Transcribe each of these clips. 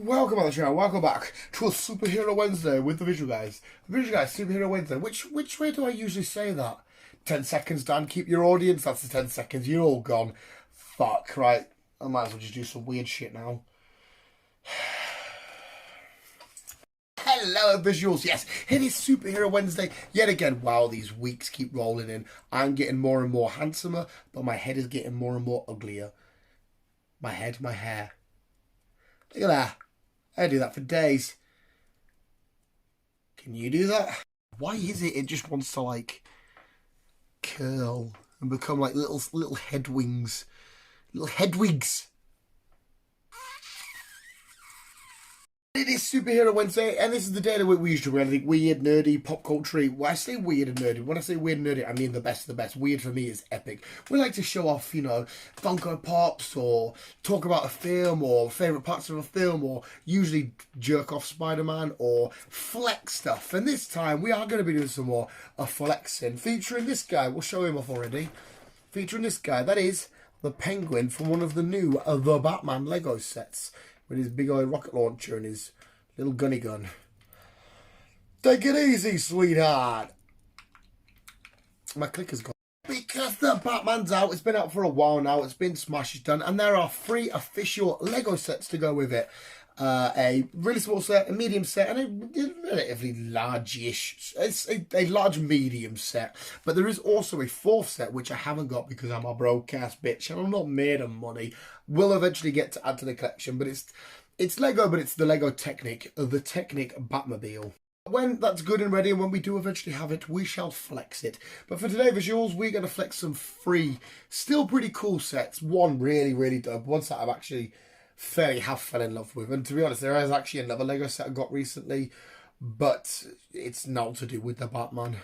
Welcome on the channel, welcome back to a Superhero Wednesday with the Visual Guys. Visual Guys, Superhero Wednesday. Which way do I usually say that? 10 seconds, Dan, keep your audience. That's the 10 seconds, you're all gone. Fuck, right. I might as well just do some weird shit now. Hello, visuals. Yes, it is Superhero Wednesday yet again. Wow, these weeks keep rolling in. I'm getting more and more handsomer, but my head is getting more and more uglier. My head, my hair. Look at that. I do that for days. Can you do that? Why is it just wants to like curl and become like little head wings? Little head wigs. It is Superhero Wednesday, and this is the day of the week we usually do anything weird, nerdy, pop culture. When I say weird and nerdy, when I say weird and nerdy, I mean the best of the best. Weird for me is epic. We like to show off, you know, Funko Pops, or talk about a film, or favourite parts of a film, or usually jerk off Spider-Man, or flex stuff. And this time, we are going to be doing some more flexing, featuring this guy. We'll show him off already. Featuring this guy, that is the Penguin from one of the new The Batman Lego sets, with his big old rocket launcher and his little gunny gun. Take it easy, sweetheart. My clicker's gone. Because the Batman's out, it's been out for a while now, it's been smashed done, and there are 3 official Lego sets to go with it. A really small set, a medium set, and a relatively large-ish, it's a large medium set. But there is also a 4th set, which I haven't got because I'm a broke-ass bitch, and I'm not made of money. We'll eventually get to add to the collection, but it's Lego, but it's the Lego Technic, the Technic Batmobile. When that's good and ready, and when we do eventually have it, we shall flex it. But for today, visuals, we're going to flex some 3, still pretty cool sets. One really dope, one set I've actually fell in love with, and to be honest, there is actually another Lego set I got recently, but it's not to do with the Batman.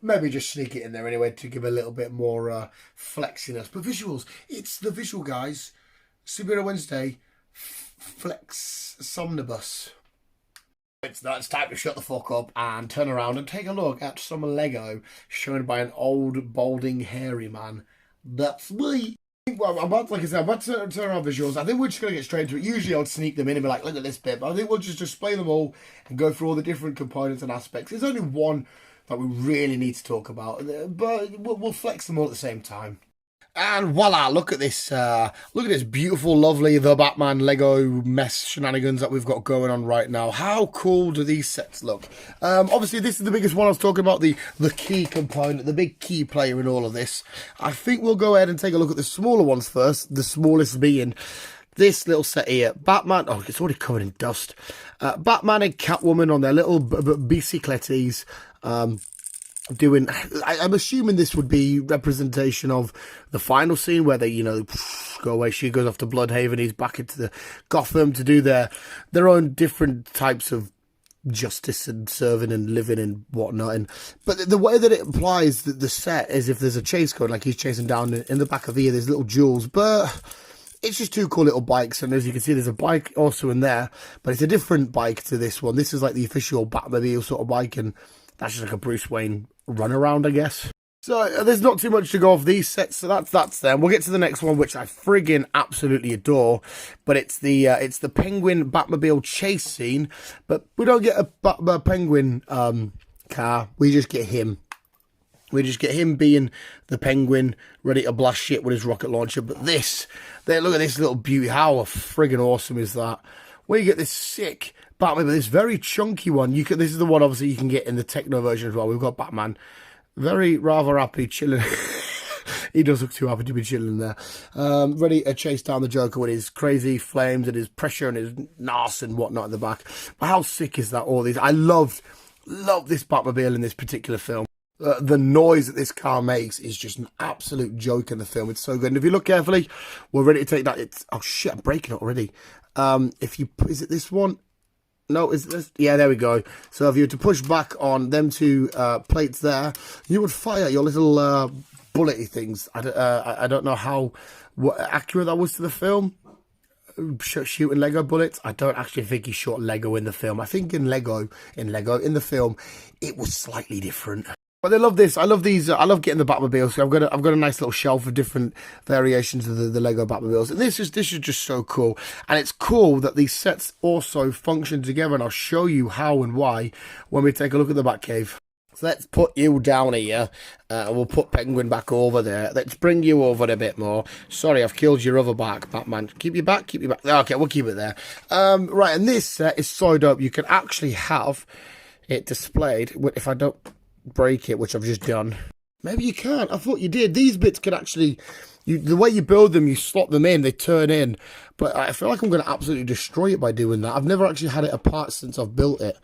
Maybe just sneak it in there anyway to give a little bit more flexiness. But visuals, it's the Visual Guys Superhero Wednesday Flex Somnibus. It's time to shut the fuck up and turn around and take a look at some Lego shown by an old balding hairy man. That's me. Well, like I said, I'm about to turn around visuals. I think we're just going to get straight into it. Usually I would sneak them in and be like, look at this bit. But I think we'll just display them all and go through all the different components and aspects. There's only one that we really need to talk about, but we'll flex them all at the same time. And voila, look at this beautiful, lovely The Batman Lego mess shenanigans that we've got going on right now. How cool do these sets look? Obviously, this is the biggest one. I was talking about the key component, the big key player in all of this. I think we'll go ahead and take a look at the smaller ones first, the smallest being this little set here. Batman, oh, it's already covered in dust. Batman and Catwoman on their little bicyclettes. I'm assuming this would be representation of the final scene where they, you know, go away. She goes off to Bloodhaven. He's back into the Gotham to do their own different types of justice and serving and living and whatnot. But the way that it implies that the set is if there's a chase going, like he's chasing down in the back of here, there's little jewels, but it's just 2 cool little bikes, and as you can see, there's a bike also in there, but it's a different bike to this one. This is like the official Batmobile sort of bike, and that's just like a Bruce Wayne runaround, I guess. So there's not too much to go off these sets, so that's them. We'll get to the next one, which I friggin' absolutely adore, but it's the Penguin Batmobile chase scene, but we don't get a Penguin car, we just get him. We just get him being the Penguin, ready to blast shit with his rocket launcher. But this, look at this little beauty. How friggin' awesome is that? Where you get this sick Batman, but this very chunky one. This is the one, obviously, you can get in the Techno version as well. We've got Batman, rather happy, chilling. He does look too happy to be chilling there. Ready to chase down the Joker with his crazy flames and his pressure and his NAS and whatnot in the back. But how sick is that? All these, I love this Batmobile in this particular film. The noise that this car makes is just an absolute joke in the film. It's so good. And if you look carefully, we're ready to take that. Oh shit, I'm breaking it already. Is it this one? No, is this? Yeah, there we go. So if you were to push back on them 2 plates there, you would fire your little bullety things. I don't know what accurate that was to the film. Shooting Lego bullets. I don't actually think he shot Lego in the film. I think in the film, it was slightly different. But I love this. I love these. I love getting the Batmobiles. So I've got a nice little shelf of different variations of the Lego Batmobiles, and this is just so cool. And it's cool that these sets also function together. And I'll show you how and why when we take a look at the Batcave. So let's put you down here. We'll put Penguin back over there. Let's bring you over a bit more. Sorry, I've killed your other back, Batman. Keep you back. Keep you back. Okay, we'll keep it there. Right, and this set is so dope. You can actually have it displayed. If I don't break it, which I've just done. Maybe you can't. I thought you did. These bits can actually, the way you build them, you slot them in, they turn in. But I feel like I'm going to absolutely destroy it by doing that. I've never actually had it apart since I've built it.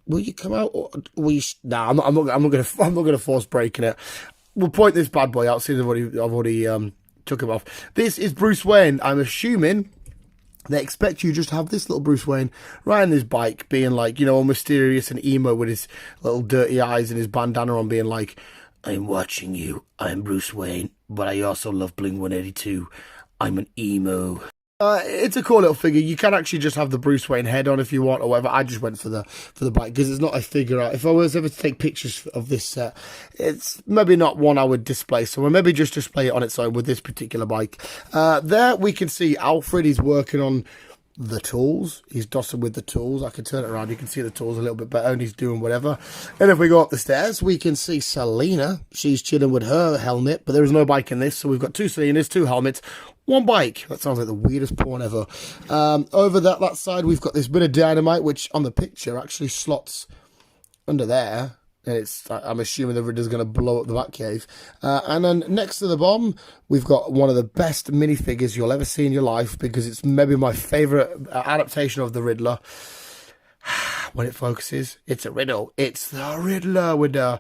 Will you come out? Or will you? Nah, I'm not going to force breaking it. We'll point this bad boy out. Since I've already took him off. This is Bruce Wayne. I'm assuming they expect you just to have this little Bruce Wayne riding his bike, being like, you know, all mysterious and emo with his little dirty eyes and his bandana on, being like, I'm watching you. I'm Bruce Wayne, but I also love Bling-182. I'm an emo. It's a cool little figure. You can actually just have the Bruce Wayne head on if you want, or whatever. I just went for the bike because it's not a figure out. If I was ever to take pictures of this set, it's maybe not one I would display somewhere. Maybe just display it on its own with this particular bike. There we can see Alfred. He's working on the tools. He's dossing with the tools. I can turn it around. You can see the tools a little bit better, and he's doing whatever. And if we go up the stairs, we can see Selena. She's chilling with her helmet, but there is no bike in this, so we've got two Selenas, two helmets, one bike. That sounds like the weirdest porn ever. Over that side, we've got this bit of dynamite, which on the picture actually slots under there. And I'm assuming the Riddler's going to blow up the Batcave. And then next to the bomb, we've got one of the best minifigures you'll ever see in your life, because it's maybe my favourite adaptation of the Riddler. When it focuses, it's a riddle. It's the Riddler with I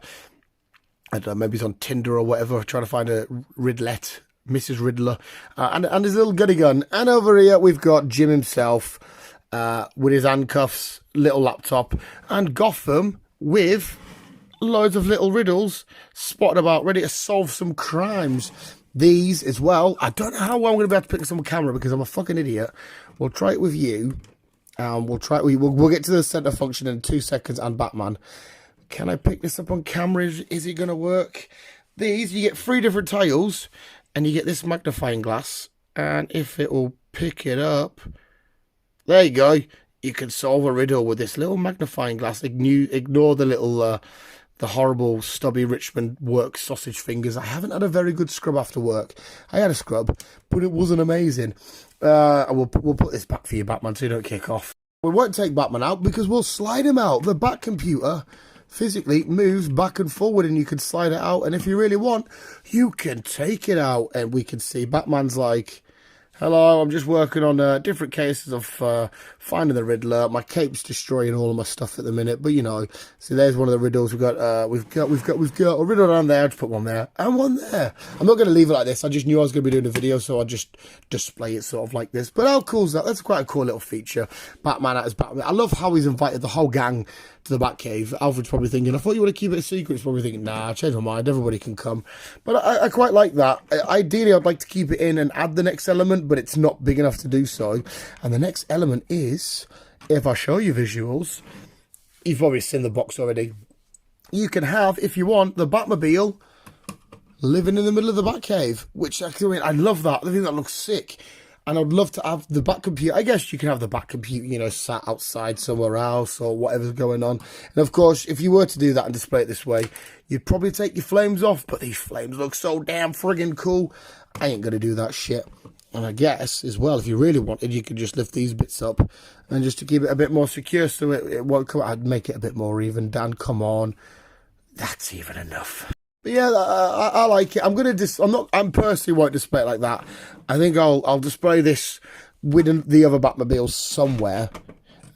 don't know, maybe he's on Tinder or whatever, trying to find a Ridlette, Mrs. Riddler, and his little gunny gun. And over here, we've got Jim himself with his handcuffs, little laptop, and Gotham with loads of little riddles spotted about, ready to solve some crimes. These as well. I don't know how well I'm going to be able to pick this on camera because I'm a fucking idiot. We'll try it with you. We'll get to the center function in 2 seconds and Batman. Can I pick this up on camera? Is it going to work? These, you get 3 different tiles and you get this magnifying glass. And if it will pick it up, there you go. You can solve a riddle with this little magnifying glass. Ignore the little the horrible stubby Richmond work sausage fingers. I haven't had a very good scrub after work. I had a scrub, but it wasn't amazing. We'll put this back for you, Batman, so you don't kick off. We won't take Batman out because we'll slide him out. The Bat computer physically moves back and forward, and you can slide it out. And if you really want, you can take it out, and we can see Batman's like, hello, I'm just working on different cases of finding the Riddler. My cape's destroying all of my stuff at the minute, but you know. So there's one of the riddles. We've got a riddle down there. Just put one there and one there. I'm not going to leave it like this. I just knew I was going to be doing a video, so I just display it sort of like this. But how cool is that? That's quite a cool little feature. Batman at his Batman. I love how he's invited the whole gang to the Batcave. Alfred's probably thinking, I thought you would to keep it a secret. He's probably thinking, nah, I changed my mind. Everybody can come. But I quite like that. Ideally, I'd like to keep it in and add the next element, but it's not big enough to do so. And the next element is, if I show you visuals, you've probably seen the box already. You can have, if you want, the Batmobile living in the middle of the Batcave, which I mean, I love that. I think that looks sick. And I'd love to have the Bat computer. I guess you can have the Bat computer, you know, sat outside somewhere else or whatever's going on. And of course, if you were to do that and display it this way, you'd probably take your flames off. But these flames look so damn friggin' cool. I ain't going to do that shit. And I guess, as well, if you really wanted, you could just lift these bits up. And just to keep it a bit more secure so it won't come out, I'd make it a bit more even. Dan, come on. That's even enough. But yeah, I like it. I'm personally won't display it like that. I think I'll display this with the other Batmobiles somewhere,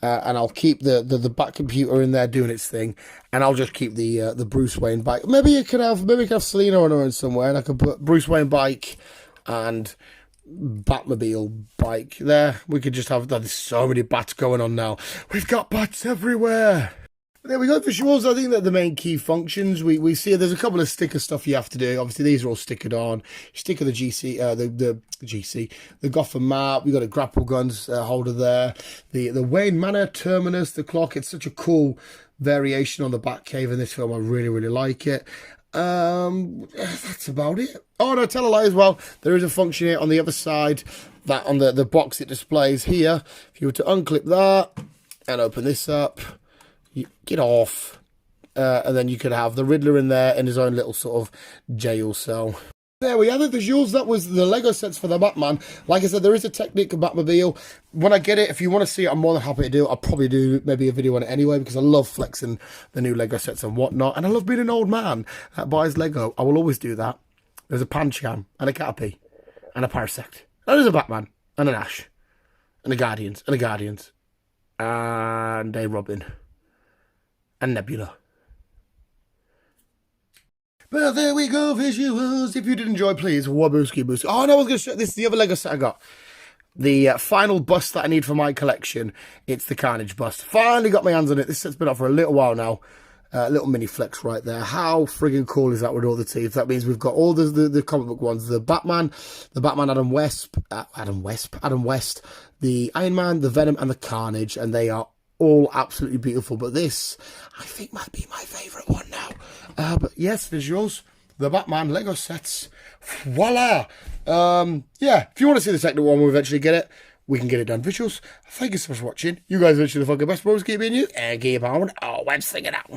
and I'll keep the Bat computer in there doing its thing, and I'll just keep the Bruce Wayne bike. Maybe you could have Selena on her own somewhere, and I could put Bruce Wayne bike and Batmobile bike there. We could just have, there's so many bats going on now. We've got bats everywhere. There we go, visuals. I think that the main key functions, we see there's a couple of sticker stuff you have to do. Obviously, these are all stickered on. Sticker the the Gotham map. We've got a grapple guns holder there. The Wayne Manor terminus, the clock. It's such a cool variation on the Batcave in this film. I really, really like it. That's about it. Oh, no, tell a lie as well. There is a function here on the other side that on the box it displays here. If you were to unclip that and open this up, you get off. And then you could have the Riddler in there in his own little sort of jail cell. There we have it, visuals. That was the Lego sets for the Batman. Like I said, there is a Technic Batmobile. When I get it, if you want to see it, I'm more than happy to do it. I'll probably do maybe a video on it anyway, because I love flexing the new Lego sets and whatnot. And I love being an old man that buys Lego. I will always do that. There's a Pancham and a Caterpie and a Parasect. And there's a Batman and an Ash and a Guardians and a Guardians and a Robin and Nebula. But there we go, visuals. If you did enjoy, please, wabooski booski. Oh, no, I was going to show this is the other Lego set I got. The final bust that I need for my collection. It's the Carnage bust. Finally got my hands on it. This set's been out for a little while now. Little mini flex right there. How friggin' cool is that with all the teeth? That means we've got all the comic book ones. The Batman Adam West, the Iron Man, the Venom, and the Carnage. And they are all absolutely beautiful. But this, I think, might be my favourite one now. But yes, visuals, the Batman Lego sets, voila! Yeah, if you want to see the second one, we'll eventually get it. We can get it done. Visuals, thank you so much for watching. You guys are literally the fucking best bros. Keep being you, and keep on. Oh, let's sing it out.